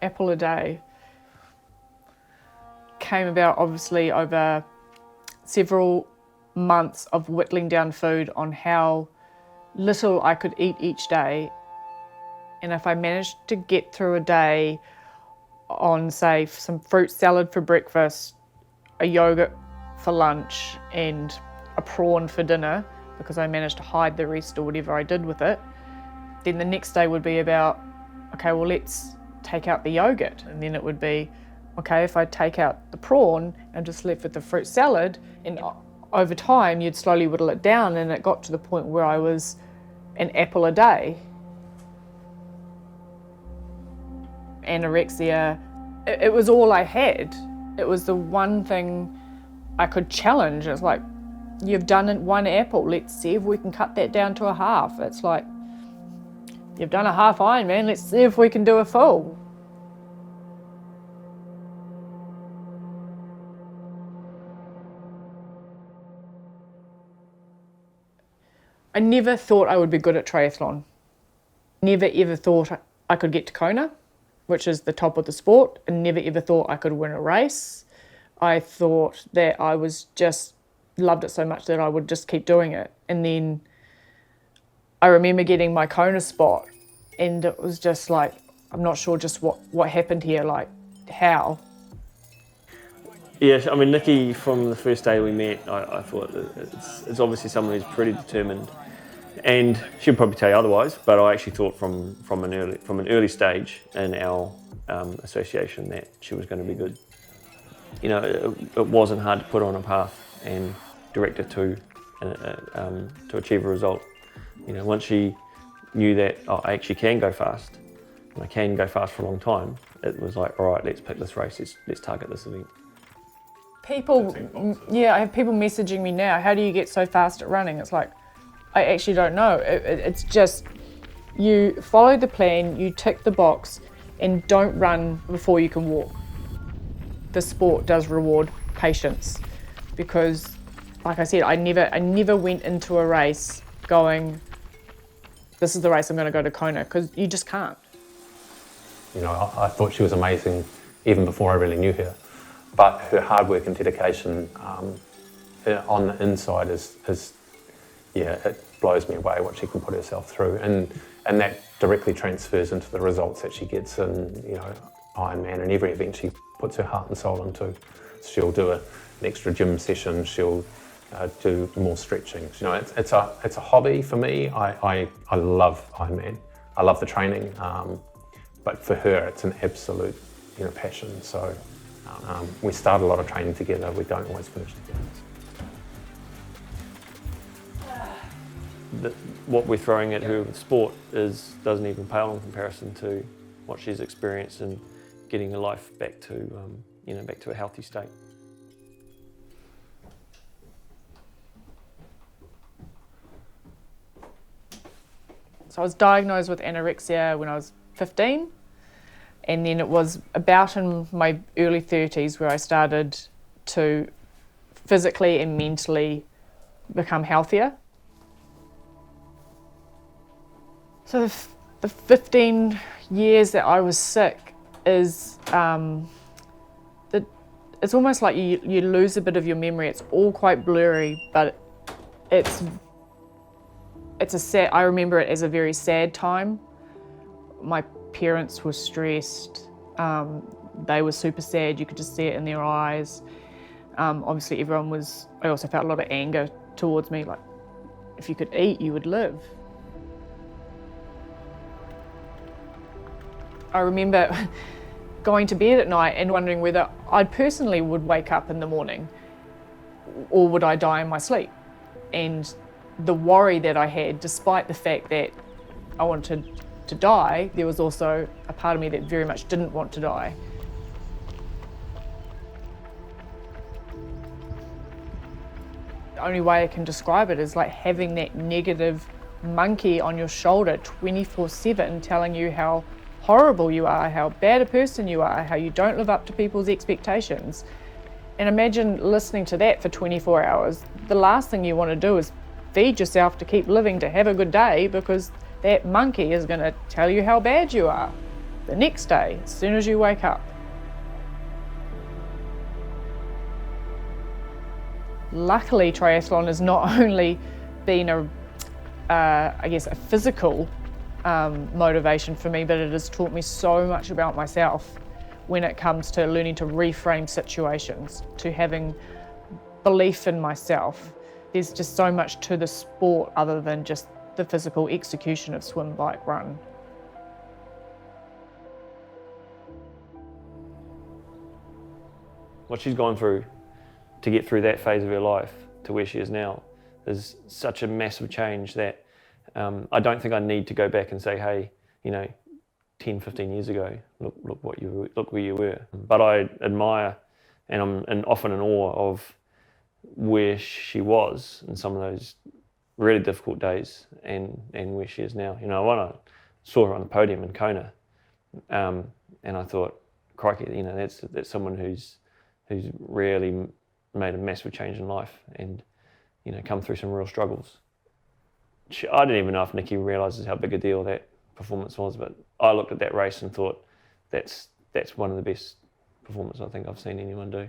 apple a day came about obviously over several months of whittling down food on how little I could eat each day. And if I managed to get through a day on, say, some fruit salad for breakfast, a yogurt for lunch and a prawn for dinner, because I managed to hide the rest or whatever I did with it, then the next day would be about, okay, well, let's take out the yogurt. And then it would be, okay, if I take out the prawn and just left with the fruit salad, and over time you'd slowly whittle it down, and it got to the point where I was an apple a day. Anorexia, it was all I had. It was the one thing I could challenge. It's like, you've done it one apple, let's see if we can cut that down to a half. It's like, you've done a half Ironman, let's see if we can do a full. I never thought I would be good at triathlon. Never ever thought I could get to Kona, which is the top of the sport, and never ever thought I could win a race. I thought that I was just loved it so much that I would just keep doing it. And then I remember getting my Kona spot, and it was just like, I'm not sure just what happened here, like how. Yeah, I mean, Nikki, from the first day we met, I thought it's obviously someone who's pretty determined, and she'll probably tell you otherwise, but I actually thought from an early stage in our association that she was going to be good. You know, it wasn't hard to put on a path and direct it to achieve a result. You know, once she knew that I actually can go fast, and I can go fast for a long time, it was like, all right, let's pick this race, let's target this event. People, yeah, I have people messaging me now, how do you get so fast at running? It's like, I actually don't know. It's just, you follow the plan, you tick the box, and don't run before you can walk. The sport does reward patience, because, like I said, I never went into a race going, this is the race I'm going to go to Kona, because you just can't. You know, I thought she was amazing even before I really knew her. But her hard work and dedication on the inside is yeah, it blows me away what she can put herself through, and that directly transfers into the results that she gets in, you know, Ironman and every event she puts her heart and soul into. She'll do an extra gym session, she'll do more stretching. You know, it's a hobby for me. I love Ironman, I love the training, but for her it's an absolute, you know, passion. So. We start a lot of training together, we don't always finish together. What we're throwing at her with sport doesn't even pale in comparison to what she's experienced in getting her life back to, back to a healthy state. So I was diagnosed with anorexia when I was 15. And then it was about in my early 30s where I started to physically and mentally become healthier. So the 15 years that I was sick is, it's almost like you lose a bit of your memory. It's all quite blurry, but it's a sad, I remember it as a very sad time. My parents were stressed, they were super sad, you could just see it in their eyes. Obviously everyone was, I also felt a lot of anger towards me, like if you could eat, you would live. I remember going to bed at night and wondering whether I personally would wake up in the morning or would I die in my sleep. And the worry that I had, despite the fact that I wanted to die, there was also a part of me that very much didn't want to die. The only way I can describe it is like having that negative monkey on your shoulder 24/7 telling you how horrible you are, how bad a person you are, how you don't live up to people's expectations. And imagine listening to that for 24 hours. The last thing you want to do is feed yourself to keep living, to have a good day, because that monkey is going to tell you how bad you are. the next day, as soon as you wake up. Luckily, triathlon has not only been a physical motivation for me, but it has taught me so much about myself when it comes to learning to reframe situations, to having belief in myself. There's just so much to the sport other than just the physical execution of swim, bike, run. What she's gone through to get through that phase of her life to where she is now is such a massive change that I don't think I need to go back and say, hey, 10, 15 years ago, look where you were. But I admire and I'm often in awe of where she was in some of those really difficult days and where she is now. When I saw her on the podium in Kona, and I thought, crikey, that's someone who's really made a massive change in life and come through some real struggles. I didn't even know if Nikki realises how big a deal that performance was, but I looked at that race and thought that's one of the best performances I think I've seen anyone do.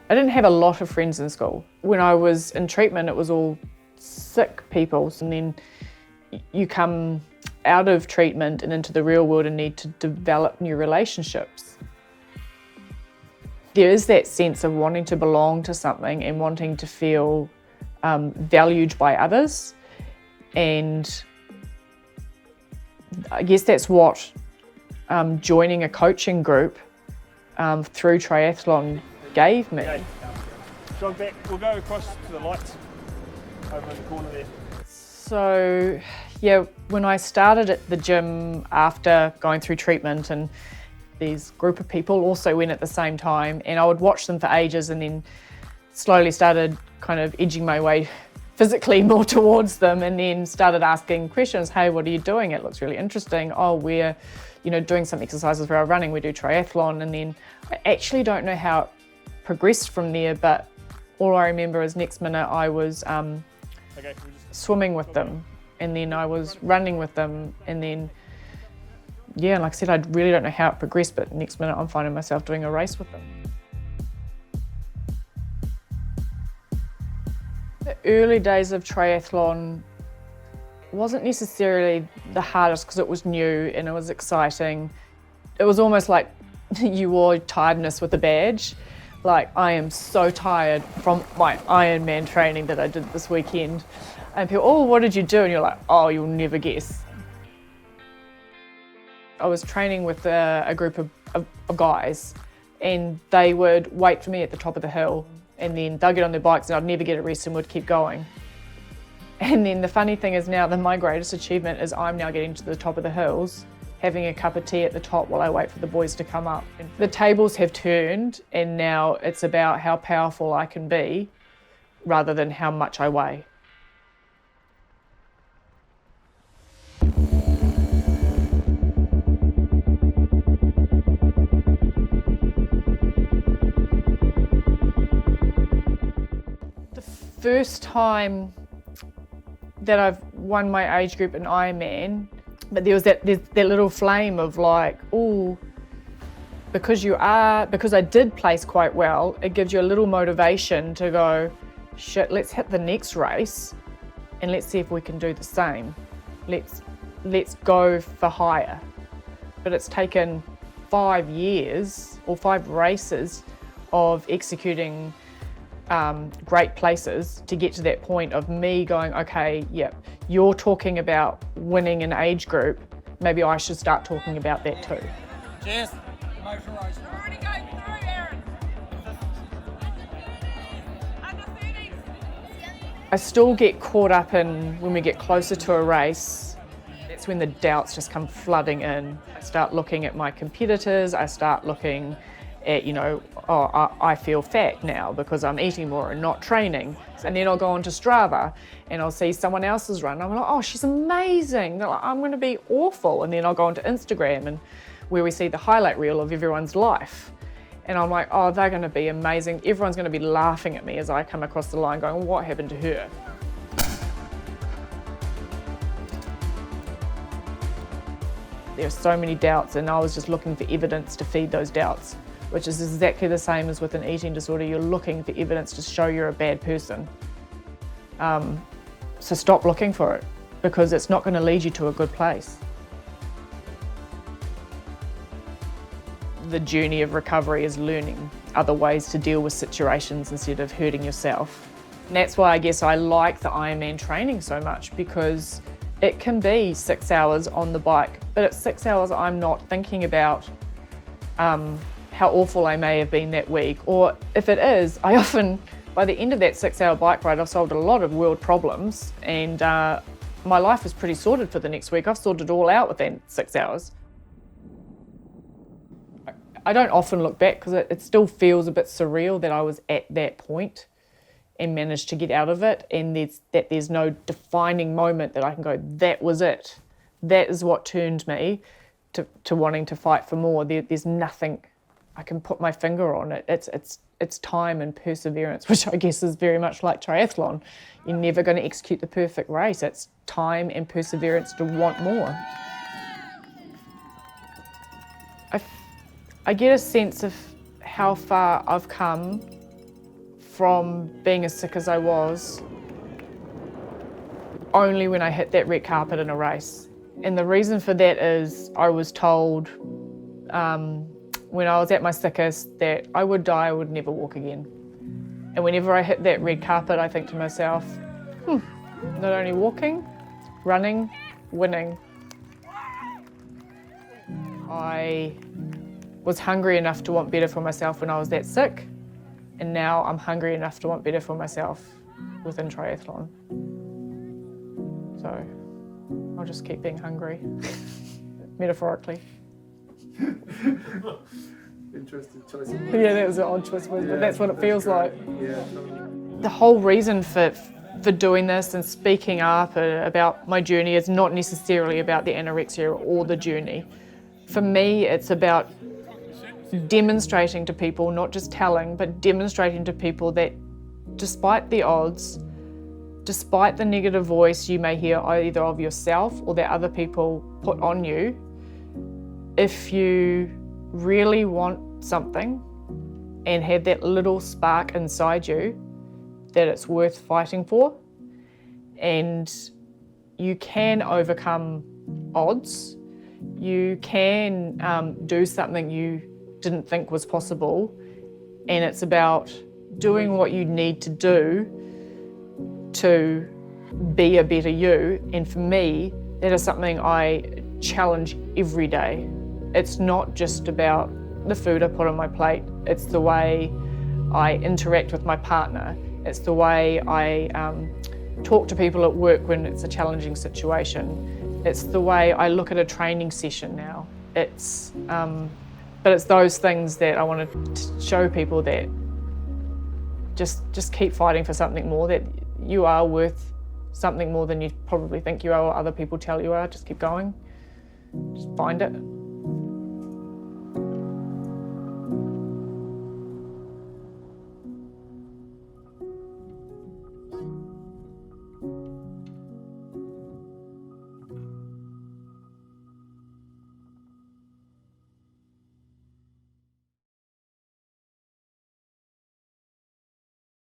I didn't have a lot of friends in school. When I was in treatment, it was all sick people, and then you come out of treatment and into the real world and need to develop new relationships. There is that sense of wanting to belong to something and wanting to feel valued by others, and I guess that's what joining a coaching group through triathlon gave me. Okay. Jog back, we'll go across to the lights over in the corner there. So yeah, when I started at the gym after going through treatment, and these group of people also went at the same time, and I would watch them for ages and then slowly started kind of edging my way physically more towards them, and then started asking questions. Hey, what are you doing? It looks really interesting. Oh, we're doing some exercises for our running. We do triathlon. And then I actually don't know how it progressed from there, but all I remember is next minute I was swimming with them, and then I was running with them, and then like I said, I really don't know how it progressed, but next minute I'm finding myself doing a race with them. The early days of triathlon wasn't necessarily the hardest because it was new and it was exciting. It was almost like you wore tiredness with a badge. Like, I am so tired from my Ironman training that I did this weekend. And people, oh, what did you do? And you're like, oh, you'll never guess. I was training with a group of guys, and they would wait for me at the top of the hill, and then they'll get on their bikes and I'd never get a rest and would keep going. And then the funny thing is now that my greatest achievement is I'm now getting to the top of the hills, having a cup of tea at the top while I wait for the boys to come up. The tables have turned, and now it's about how powerful I can be rather than how much I weigh. The first time that I've won my age group in Ironman, but there's that little flame of like, oh, because I did place quite well, it gives you a little motivation to go, shit, let's hit the next race and let's see if we can do the same. Let's go for higher. But it's taken 5 years or 5 races of executing great places to get to that point of me going, okay, yep, you're talking about winning an age group, maybe I should start talking about that too. Cheers. Emotional race. We're already going through, Aaron. Under 30s. I still get caught up in when we get closer to a race, that's when the doubts just come flooding in. I start looking at my competitors, I start looking at, I feel fat now because I'm eating more and not training. And then I'll go onto Strava and I'll see someone else's run. I'm like, oh, she's amazing. They're like, I'm going to be awful. And then I'll go onto Instagram and where we see the highlight reel of everyone's life. And I'm like, oh, they're going to be amazing. Everyone's going to be laughing at me as I come across the line going, what happened to her? There are so many doubts, and I was just looking for evidence to feed those doubts, which is exactly the same as with an eating disorder. You're looking for evidence to show you're a bad person. So stop looking for it, because it's not going to lead you to a good place. The journey of recovery is learning other ways to deal with situations instead of hurting yourself. And that's why I guess I like the Ironman training so much, because it can be 6 hours on the bike, but at 6 hours I'm not thinking about how awful I may have been that week, or if it is, I often, by the end of that 6 hour bike ride, I've solved a lot of world problems, and my life is pretty sorted for the next week. I've sorted it all out within 6 hours. I don't often look back because it still feels a bit surreal that I was at that point and managed to get out of it, and there's no defining moment that I can go, that was it. That is what turned me to wanting to fight for more. There's nothing I can put my finger on it. It's time and perseverance, which I guess is very much like triathlon. You're never going to execute the perfect race. It's time and perseverance to want more. I get a sense of how far I've come from being as sick as I was only when I hit that red carpet in a race. And the reason for that is I was told when I was at my sickest that I would die, I would never walk again. And whenever I hit that red carpet, I think to myself, not only walking, running, winning. I was hungry enough to want better for myself when I was that sick, and now I'm hungry enough to want better for myself within triathlon. So I'll just keep being hungry, metaphorically. Interesting choice of words. Yeah, that was an odd choice of words, but that's what it feels great. like. Yeah, totally. The whole reason for doing this and speaking up about my journey is not necessarily about the anorexia or the journey. For me, it's about demonstrating to people, not just telling, but demonstrating to people that despite the odds, despite the negative voice you may hear either of yourself or that other people put on you, if you really want something and have that little spark inside you, that it's worth fighting for, and you can overcome odds, you can do something you didn't think was possible, and it's about doing what you need to do to be a better you. And for me, that is something I challenge every day. It's not just about the food I put on my plate, it's the way I interact with my partner, it's the way I talk to people at work when it's a challenging situation, it's the way I look at a training session now. But it's those things that I want to show people, that just keep fighting for something more, that you are worth something more than you probably think you are or other people tell you are. Just keep going, just find it.